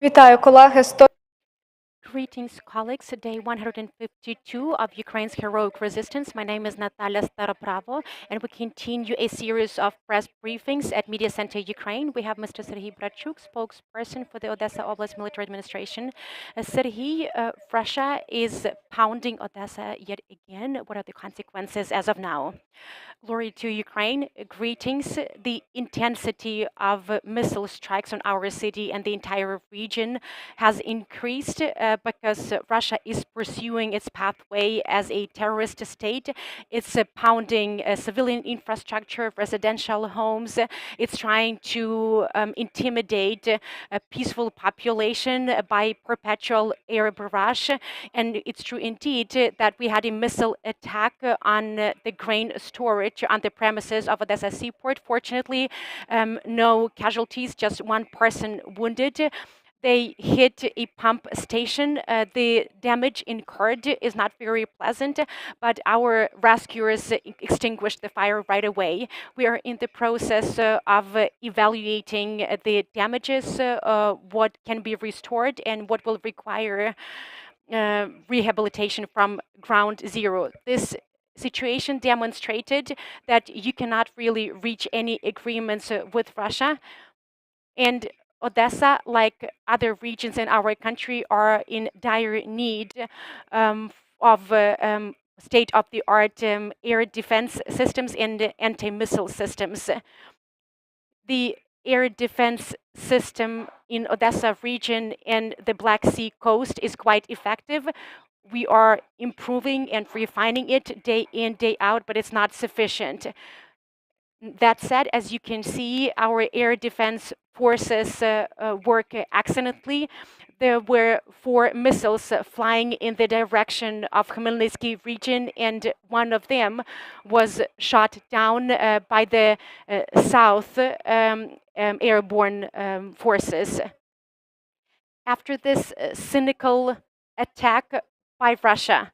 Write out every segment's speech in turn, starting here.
Вітаю, колеги. Greetings, colleagues. Day 152 of Ukraine's heroic resistance. My name is Natalia Staropravo, and we continue a series of press briefings at Media Center Ukraine. We have Mr. Serhii Bratchuk, spokesperson for the Odesa Oblast military administration. Serhii, Russia is pounding Odessa yet again. What are the consequences as of now? Glory to Ukraine. Greetings. The intensity of missile strikes on our city and the entire region has increased because Russia is pursuing its pathway as a terrorist state. It's pounding civilian infrastructure, residential homes. It's trying to intimidate a peaceful population by perpetual air barrage. And it's true indeed that we had a missile attack on the grain storage on the premises of Odesa Seaport. Fortunately, no casualties, just one person wounded. They hit a pump station. The damage incurred is not very pleasant, but our rescuers extinguished the fire right away. We are in the process of evaluating the damages, what can be restored, and what will require rehabilitation from ground zero. This situation demonstrated that you cannot really reach any agreements with Russia. And Odessa, like other regions in our country, are in dire need of state-of-the-art air defense systems and anti-missile systems. The air defense system in Odessa region and the Black Sea coast is quite effective. We are improving and refining it day in, day out, but it's not sufficient. That said, as you can see, our air defense forces work excellently. There were 4 missiles flying in the direction of Khmelnytsky region, and one of them was shot down by the South airborne forces. After this cynical attack by Russia,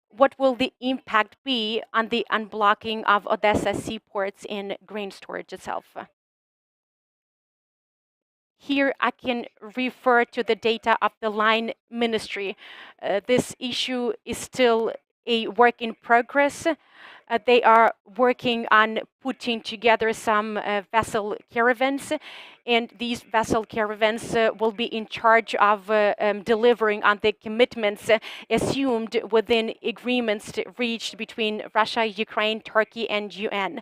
what will the impact be on the unblocking of Odesa seaports and grain storage itself? Here I can refer to the data of the line ministry. This issue is still a work in progress. They are working on putting together some vessel caravans, and these vessel caravans will be in charge of delivering on the commitments assumed within agreements reached between Russia, Ukraine, Turkey, and UN.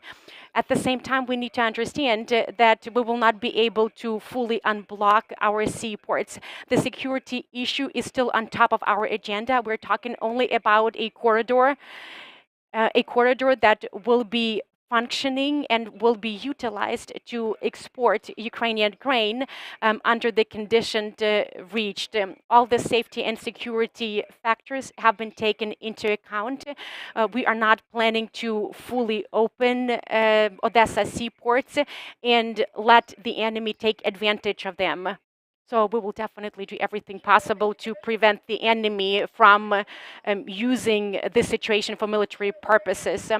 At the same time, we need to understand that we will not be able to fully unblock our seaports. The security issue is still on top of our agenda. We're talking only about a corridor that will be functioning and will be utilized to export Ukrainian grain under the conditions reached. All the safety and security factors have been taken into account. We are not planning to fully open Odesa seaports and let the enemy take advantage of them. So we will definitely do everything possible to prevent the enemy from using this situation for military purposes.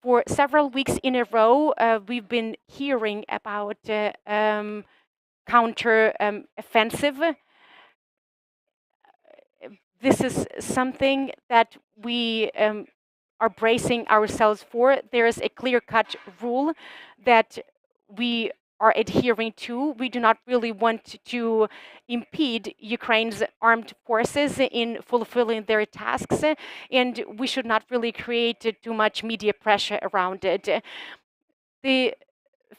For several weeks in a row, we've been hearing about counter-offensive. This is something that we are bracing ourselves for. There is a clear-cut rule that we are adhering to. We do not really want to impede Ukraine's armed forces in fulfilling their tasks, and we should not really create too much media pressure around it. The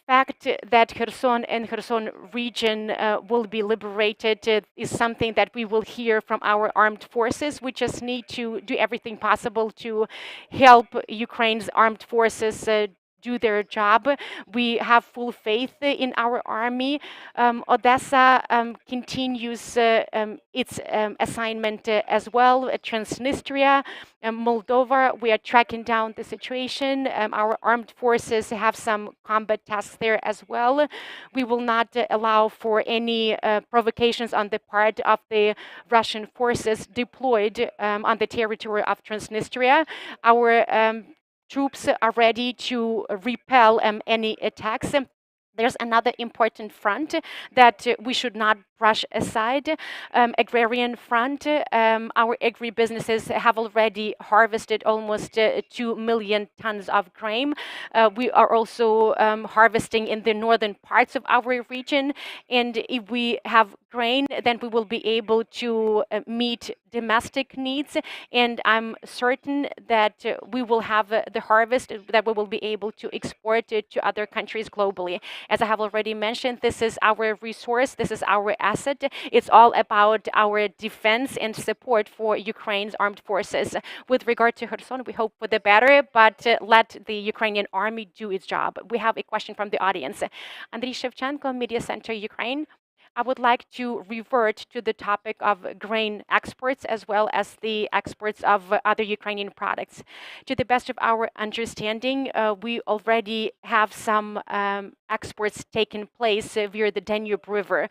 fact that Kherson and Kherson region will be liberated is something that we will hear from our armed forces. We just need to do everything possible to help Ukraine's armed forces do their job. We have full faith in our army. Odessa continues its assignment as well. Transnistria, Moldova, we are tracking down the situation. Our armed forces have some combat tasks there as well. We will not allow for any provocations on the part of the Russian forces deployed on the territory of Transnistria. Our troops are ready to repel any attacks. There's another important front that we should not brush aside. Agrarian front, our agribusinesses have already harvested almost 2 million tons of grain. We are also harvesting in the northern parts of our region, and if we have grain, then we will be able to meet domestic needs, and I'm certain that we will have the harvest that we will be able to export it to other countries globally. As I have already mentioned, this is our resource, this is our asset. It's all about our defense and support for Ukraine's armed forces. With regard to Kherson, we hope for the better, but let the Ukrainian army do its job. We have a question from the audience. Andriy Shevchenko, Media Center, Ukraine. I would like to revert to the topic of grain exports as well as the exports of other Ukrainian products. To the best of our understanding, we already have some exports taking place via the Danube River,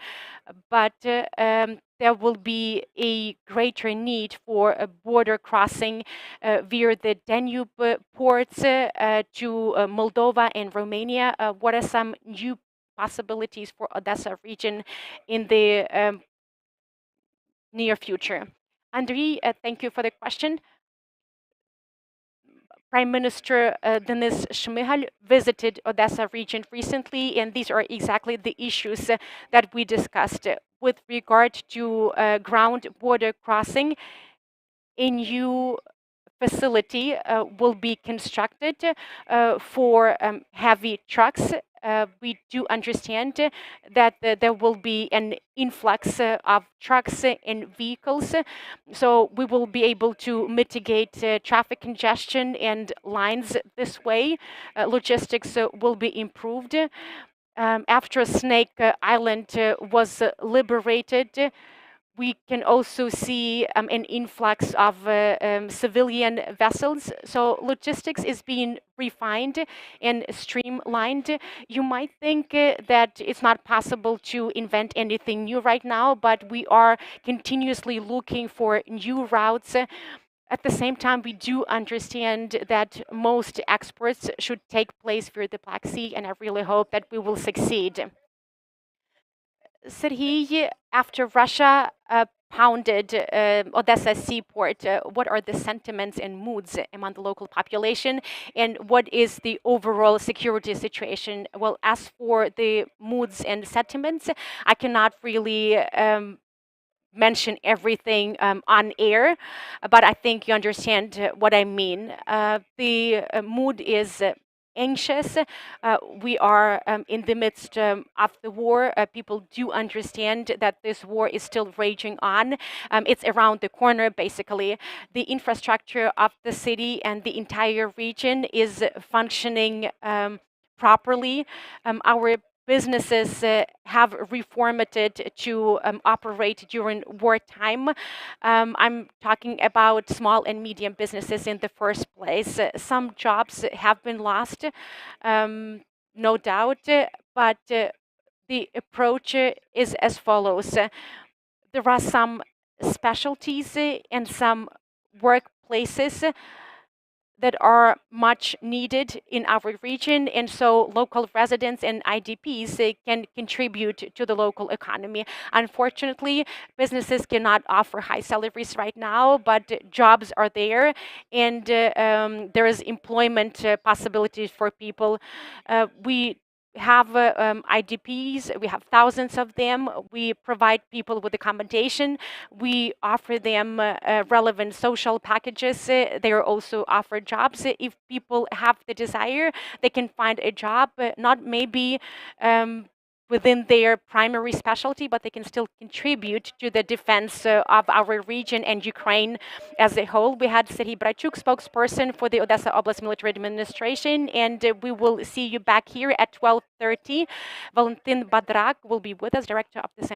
but there will be a greater need for a border crossing via the Danube ports to Moldova and Romania. What are some new possibilities for Odesa region in the near future? Andriy, thank you for the question. Prime Minister Denis Shmyhal visited Odesa region recently, and these are exactly the issues that we discussed. With regard to ground border crossing, a new facility will be constructed for heavy trucks. We do understand that there will be an influx of trucks and vehicles, so we will be able to mitigate traffic congestion and lines this way. Logistics will be improved. After Snake Island was liberated, we can also see an influx of civilian vessels. So logistics is being refined and streamlined. You might think that it's not possible to invent anything new right now, but we are continuously looking for new routes. At the same time, we do understand that most exports should take place through the Black Sea, and I really hope that we will succeed. Serhii, after Russia pounded Odesa Seaport, what are the sentiments and moods among the local population, and what is the overall security situation? Well, as for the moods and sentiments, I cannot really mention everything on air, but I think you understand what I mean. The mood is anxious. We are in the midst of the war. People do understand that this war is still raging on. It's around the corner, basically. The infrastructure of the city and the entire region is functioning properly. Our businesses have reformatted to operate during wartime. I'm talking about small and medium businesses in the first place. Some jobs have been lost, no doubt, but the approach is as follows. There are some specialties and some workplaces that are much needed in our region, and so local residents and IDPs can contribute to the local economy. Unfortunately, businesses cannot offer high salaries right now, but jobs are there, and there is employment possibilities for people. We have IDPs, we have thousands of them. We provide people with accommodation. We offer them relevant social packages. They are also offered jobs. If people have the desire, they can find a job, not maybe within their primary specialty, but they can still contribute to the defense of our region and Ukraine as a whole. We had Serhii Bratchuk, spokesperson for the Odesa Oblast Military Administration, and we will see you back here at 12:30. Valentin Badrak will be with us, director of the